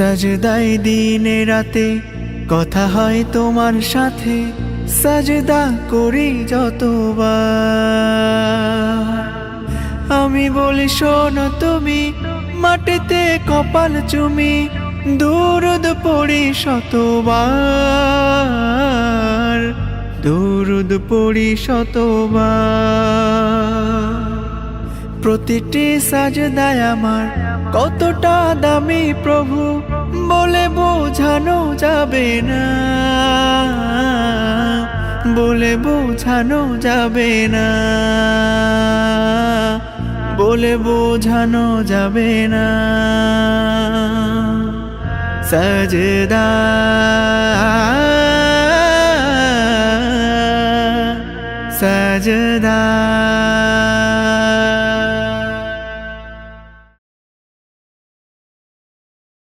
সাজদায় দিনে রাতে কথা হয় তোমার সাথে, সাজদা করি যতবার। আমি বলি শোনো তুমি, মাটিতে কপাল চুমি দুরুদ পড়ি শতবার, দুরুদ পড়ি শতবার। প্রতিটি সাজদায় আমার কতটা দামি প্রভু বলে বোঝানো যাবে না, বলে বোঝানো যাবে না, বলে বোঝানো যাবে না। সাজদা সাজদা